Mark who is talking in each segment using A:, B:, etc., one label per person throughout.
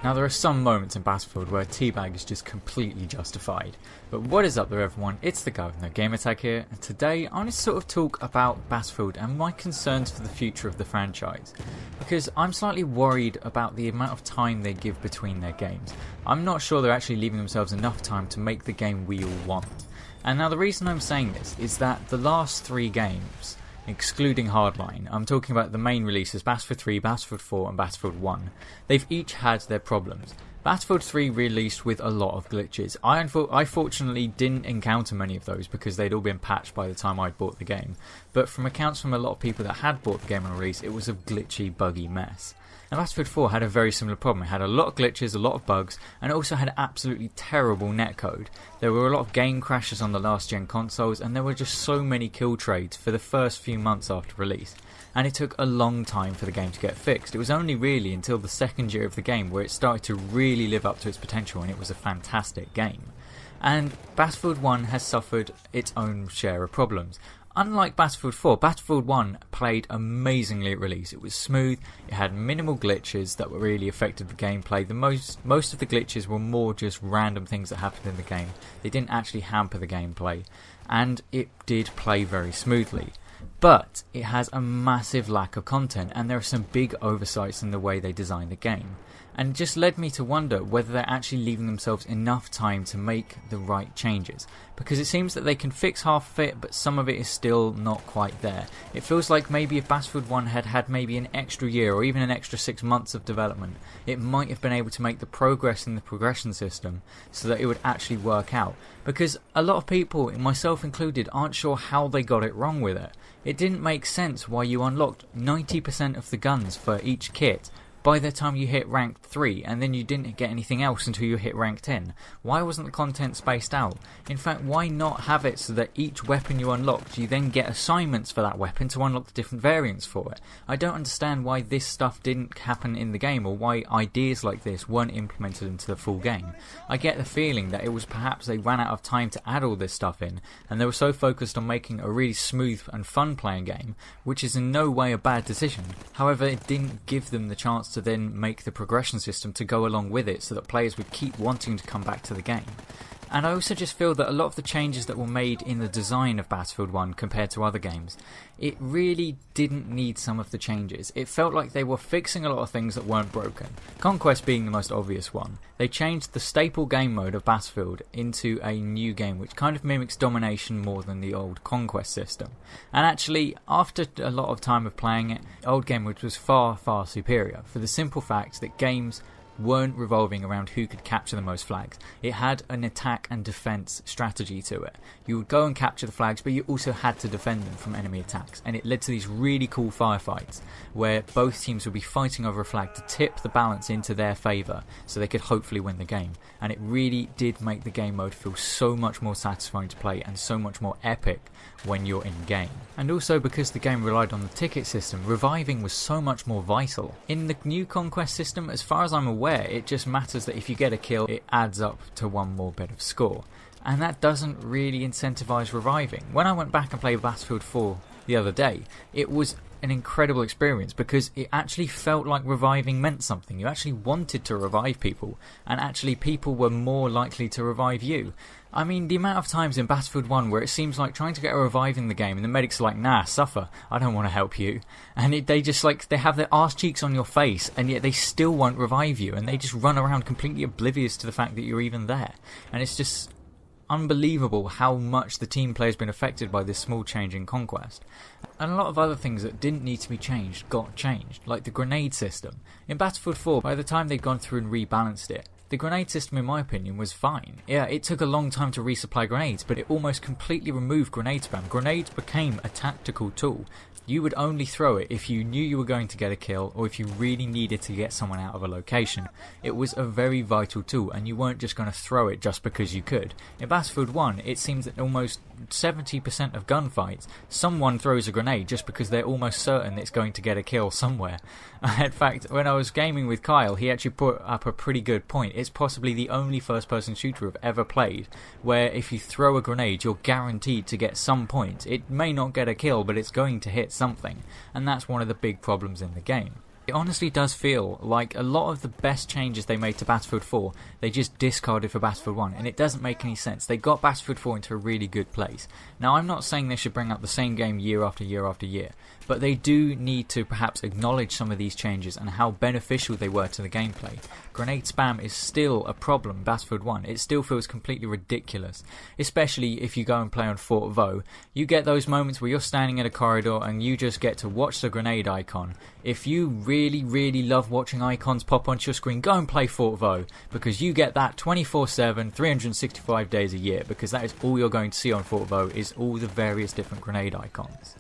A: Now there are some moments in Battlefield where teabag is just completely justified. But what is up there everyone, it's the guy with no gamertag here, and today I want to sort of talk about Battlefield and my concerns for the future of the franchise. Because I'm slightly worried about the amount of time they give between their games. I'm not sure they're actually leaving themselves enough time to make the game we all want. And now the reason I'm saying this is that the last 3 games, excluding Hardline, I'm talking about the main releases, Battlefield 3, Battlefield 4 and Battlefield 1, they've each had their problems. Battlefield 3 released with a lot of glitches. I fortunately didn't encounter many of those because they'd all been patched by the time I'd bought the game, but from accounts from a lot of people that had bought the game on release, it was a glitchy, buggy mess. And Battlefield 4 had a very similar problem. It had a lot of glitches, a lot of bugs, and it also had absolutely terrible netcode. There were a lot of game crashes on the last gen consoles, and there were just so many kill trades for the first few months after release. And it took a long time for the game to get fixed. It was only really until the second year of the game where it started to really live up to its potential, and it was a fantastic game. And Battlefield 1 has suffered its own share of problems. Unlike Battlefield 4, Battlefield 1 played amazingly at release. It was smooth, it had minimal glitches that really affected the gameplay. Most of the glitches were more just random things that happened in the game. They didn't actually hamper the gameplay, and it did play very smoothly. But it has a massive lack of content, and there are some big oversights in the way they design the game. And it just led me to wonder whether they're actually leaving themselves enough time to make the right changes. Because it seems that they can fix half of it, but some of it is still not quite there. It feels like maybe if Battlefield 1 had had maybe an extra year or even an extra 6 months of development, it might have been able to make the progress in the progression system so that it would actually work out. Because a lot of people, myself included, aren't sure how they got it wrong with it. It didn't make sense why you unlocked 90% of the guns for each kit by the time you hit rank 3, and then you didn't get anything else until you hit rank 10. Why wasn't the content spaced out? In fact, why not have it so that each weapon you unlocked, you then get assignments for that weapon to unlock the different variants for it? I don't understand why this stuff didn't happen in the game, or why ideas like this weren't implemented into the full game. I get the feeling that it was perhaps they ran out of time to add all this stuff in, and they were so focused on making a really smooth and fun playing game, which is in no way a bad decision. However, it didn't give them the chance to then make the progression system to go along with it so that players would keep wanting to come back to the game. And I also just feel that a lot of the changes that were made in the design of Battlefield 1 compared to other games, it really didn't need some of the changes. It felt like they were fixing a lot of things that weren't broken. Conquest being the most obvious one. They changed the staple game mode of Battlefield into a new game which kind of mimics domination more than the old Conquest system. And actually, after a lot of time of playing it, old game mode was far, far superior, for the simple fact that games weren't revolving around who could capture the most flags. It had an attack and defense strategy to it. You would go and capture the flags, but you also had to defend them from enemy attacks, and it led to these really cool firefights where both teams would be fighting over a flag to tip the balance into their favour so they could hopefully win the game. And it really did make the game mode feel so much more satisfying to play and so much more epic when you're in game. And also because the game relied on the ticket system, reviving was so much more vital. In the new Conquest system, as far as I'm aware, it just matters that if you get a kill, it adds up to one more bit of score. And that doesn't really incentivise reviving. When I went back and played Battlefield 4 the other day, it was an incredible experience because it actually felt like reviving meant something. You actually wanted to revive people, and actually people were more likely to revive you. I mean, the amount of times in Battlefield 1 where it seems like trying to get a revive in the game and the medics are like, nah, suffer, I don't want to help you. And they just like, they have their arse cheeks on your face and yet they still won't revive you, and they just run around completely oblivious to the fact that you're even there. And it's just unbelievable how much the team play has been affected by this small change in Conquest. And a lot of other things that didn't need to be changed got changed, like the grenade system. In Battlefield 4, by the time they'd gone through and rebalanced it, the grenade system in my opinion was fine. Yeah, it took a long time to resupply grenades, but it almost completely removed grenade spam. Grenades became a tactical tool. You would only throw it if you knew you were going to get a kill or if you really needed to get someone out of a location. It was a very vital tool, and you weren't just going to throw it just because you could. In Battlefield 1, it seems that almost 70% of gunfights, someone throws a grenade just because they're almost certain it's going to get a kill somewhere. In fact, when I was gaming with Kyle, he actually put up a pretty good point. It's possibly the only first-person shooter I've ever played where if you throw a grenade, you're guaranteed to get some points. It may not get a kill, but it's going to hit something, and that's one of the big problems in the game. It honestly does feel like a lot of the best changes they made to Battlefield 4, they just discarded for Battlefield 1, and it doesn't make any sense. They got Battlefield 4 into a really good place. Now, I'm not saying they should bring out the same game year after year after year, but they do need to perhaps acknowledge some of these changes and how beneficial they were to the gameplay. Grenade spam is still a problem in Battlefield 1. It still feels completely ridiculous, especially if you go and play on Fort Vaux. You get those moments where you're standing in a corridor and you just get to watch the grenade icon. If you really love watching icons pop onto your screen, go and play Fort Vaux, because you get that 24/7, 365 days a year, because that is all you're going to see on Fort Vaux is all the various different grenade icons.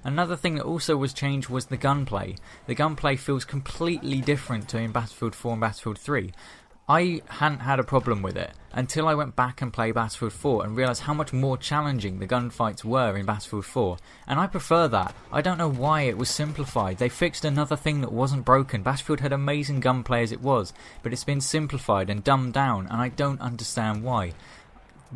A: Another thing that also was changed was the gunplay. The gunplay feels completely different to in Battlefield 4 and Battlefield 3. I hadn't had a problem with it until I went back and played Battlefield 4 and realised how much more challenging the gunfights were in Battlefield 4. And I prefer that. I don't know why it was simplified. They fixed another thing that wasn't broken. Battlefield had amazing gunplay as it was, but it's been simplified and dumbed down, and I don't understand why.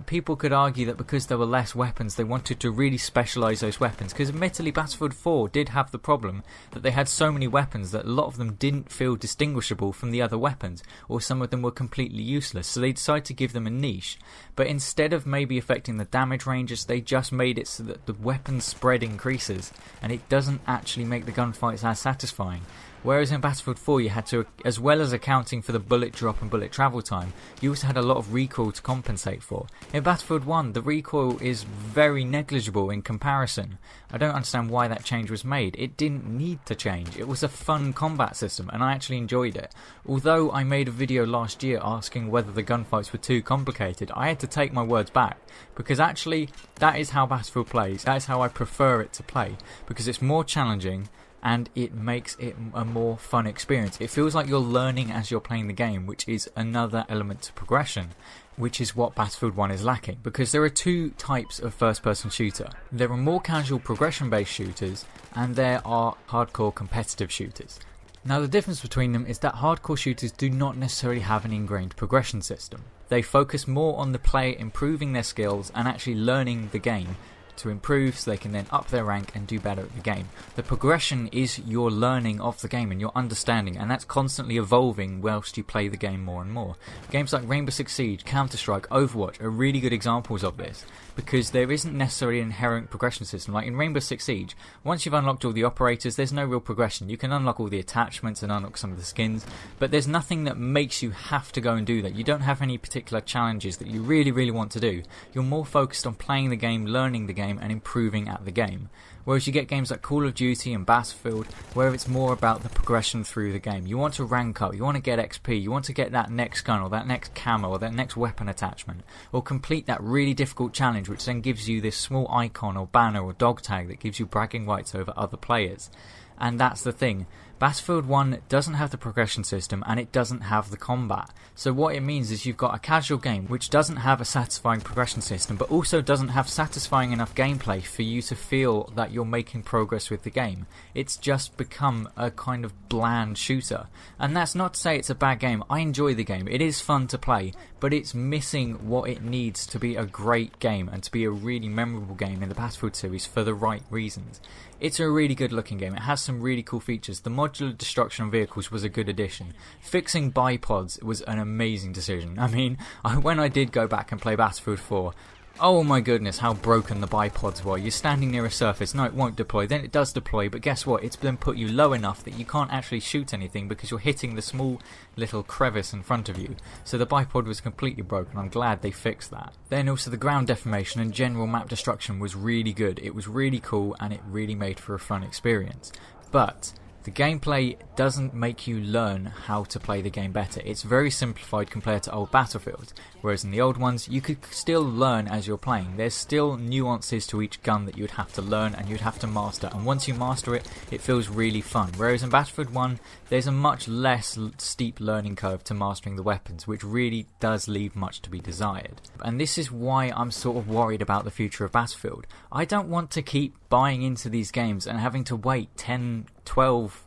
A: People could argue that because there were less weapons, they wanted to really specialise those weapons, because admittedly Battlefield 4 did have the problem that they had so many weapons that a lot of them didn't feel distinguishable from the other weapons, or some of them were completely useless, so they decided to give them a niche. But instead of maybe affecting the damage ranges, they just made it so that the weapon spread increases, and it doesn't actually make the gunfights as satisfying. Whereas in Battlefield 4 you had to, as well as accounting for the bullet drop and bullet travel time, you also had a lot of recoil to compensate for. In Battlefield 1 the recoil is very negligible in comparison. I don't understand why that change was made. It didn't need to change. It was a fun combat system and I actually enjoyed it. Although I made a video last year asking whether the gunfights were too complicated, I had to take my words back, because actually that is how Battlefield plays. That is how I prefer it to play, because it's more challenging and it makes it a more fun experience. It feels like you're learning as you're playing the game, which is another element to progression, which is what Battlefield 1 is lacking, because there are two types of first-person shooter. There are more casual progression-based shooters, and there are hardcore competitive shooters. Now the difference between them is that hardcore shooters do not necessarily have an ingrained progression system. They focus more on the player improving their skills and actually learning the game to improve, so they can then up their rank and do better at the game. The progression is your learning of the game and your understanding, and that's constantly evolving whilst you play the game more and more. Games like Rainbow Six Siege, Counter-Strike, Overwatch are really good examples of this, because there isn't necessarily an inherent progression system. Like in Rainbow Six Siege, once you've unlocked all the operators, there's no real progression. You can unlock all the attachments and unlock some of the skins, but there's nothing that makes you have to go and do that. You don't have any particular challenges that you really want to do. You're more focused on playing the game, learning the game, and improving at the game. Whereas you get games like Call of Duty and Battlefield, where it's more about the progression through the game. You want to rank up, you want to get XP, you want to get that next gun or that next camo or that next weapon attachment, or complete that really difficult challenge, which then gives you this small icon or banner or dog tag that gives you bragging rights over other players. And that's the thing. Battlefield 1 doesn't have the progression system and it doesn't have the combat. So what it means is you've got a casual game which doesn't have a satisfying progression system, but also doesn't have satisfying enough gameplay for you to feel that you're making progress with the game. It's just become a kind of bland shooter. And that's not to say it's a bad game. I enjoy the game. It is fun to play, but it's missing what it needs to be a great game and to be a really memorable game in the Battlefield series for the right reasons. It's a really good looking game. It has some really cool features. The modular destruction on vehicles was a good addition. Fixing bipods was an amazing decision. I mean, when I did go back and play Battlefield 4, oh my goodness, how broken the bipods were. You're standing near a surface, no, it won't deploy, then it does deploy, but guess what? It's then put you low enough that you can't actually shoot anything because you're hitting the small little crevice in front of you. So the bipod was completely broken. I'm glad they fixed that. Then also the ground deformation and general map destruction was really good. It was really cool and it really made for a fun experience. But the gameplay doesn't make you learn how to play the game better. It's very simplified compared to old Battlefield, whereas in the old ones you could still learn as you're playing. There's still nuances to each gun that you'd have to learn and you'd have to master, and once you master it, it feels really fun. Whereas in Battlefield 1, there's a much less steep learning curve to mastering the weapons, which really does leave much to be desired. And this is why I'm sort of worried about the future of Battlefield. I don't want to keep buying into these games and having to wait 10, 12,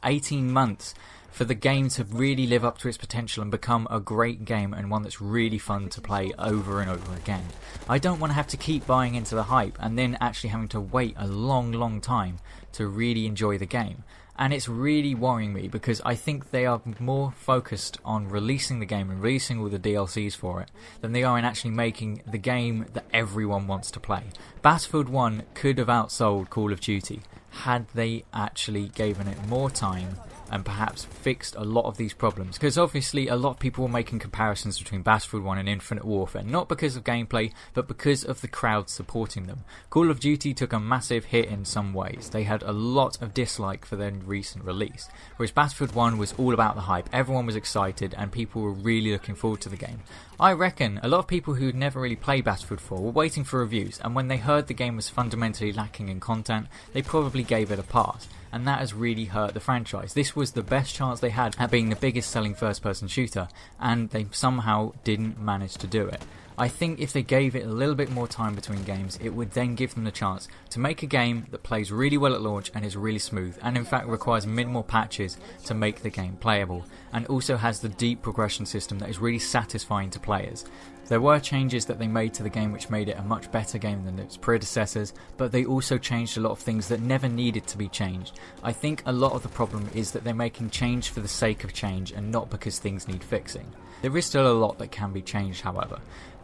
A: 18 months for the game to really live up to its potential and become a great game and one that's really fun to play over and over again. I don't want to have to keep buying into the hype and then actually having to wait a long time to really enjoy the game. And it's really worrying me because I think they are more focused on releasing the game and releasing all the DLCs for it than they are in actually making the game that everyone wants to play. Battlefield 1 could have outsold Call of Duty had they actually given it more time and perhaps fixed a lot of these problems, because obviously a lot of people were making comparisons between Battlefield 1 and Infinite Warfare, not because of gameplay but because of the crowd supporting them. Call of Duty took a massive hit in some ways. They had a lot of dislike for their recent release, whereas Battlefield 1 was all about the hype. Everyone was excited and people were really looking forward to the game. I reckon a lot of people who'd never really played Battlefield 4 were waiting for reviews, and when they heard the game was fundamentally lacking in content, they probably gave it a pass. And that has really hurt the franchise. This was the best chance they had at being the biggest selling first person shooter, and they somehow didn't manage to do it. I think if they gave it a little bit more time between games, it would then give them the chance to make a game that plays really well at launch and is really smooth, and in fact requires minimal patches to make the game playable, and also has the deep progression system that is really satisfying to players. There were changes that they made to the game which made it a much better game than its predecessors, but they also changed a lot of things that never needed to be changed. I think a lot of the problem is that they're making change for the sake of change and not because things need fixing. There is still a lot that can be changed, however.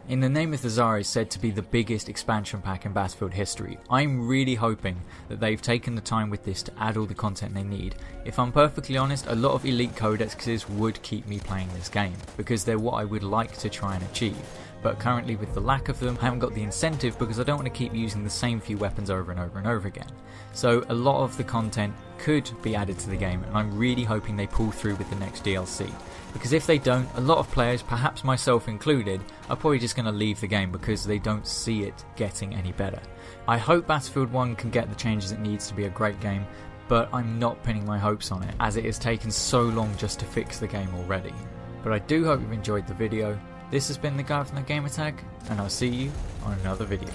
A: In the Name of the Tsar is said to be the biggest expansion pack in Battlefield history. I'm really hoping that they've taken the time with this to add all the content they need. If I'm perfectly honest, a lot of elite codexes would keep me playing this game, because they're what I would like to try and achieve. But currently with the lack of them, I haven't got the incentive because I don't want to keep using the same few weapons over and over again. So a lot of the content could be added to the game, and I'm really hoping they pull through with the next DLC. Because if they don't, a lot of players, perhaps myself included, are probably just going to leave the game because they don't see it getting any better. I hope Battlefield 1 can get the changes it needs to be a great game, but I'm not pinning my hopes on it, as it has taken so long just to fix the game already. But I do hope you've enjoyed the video. This has been the guy from the Gamertag, and I'll see you on another video.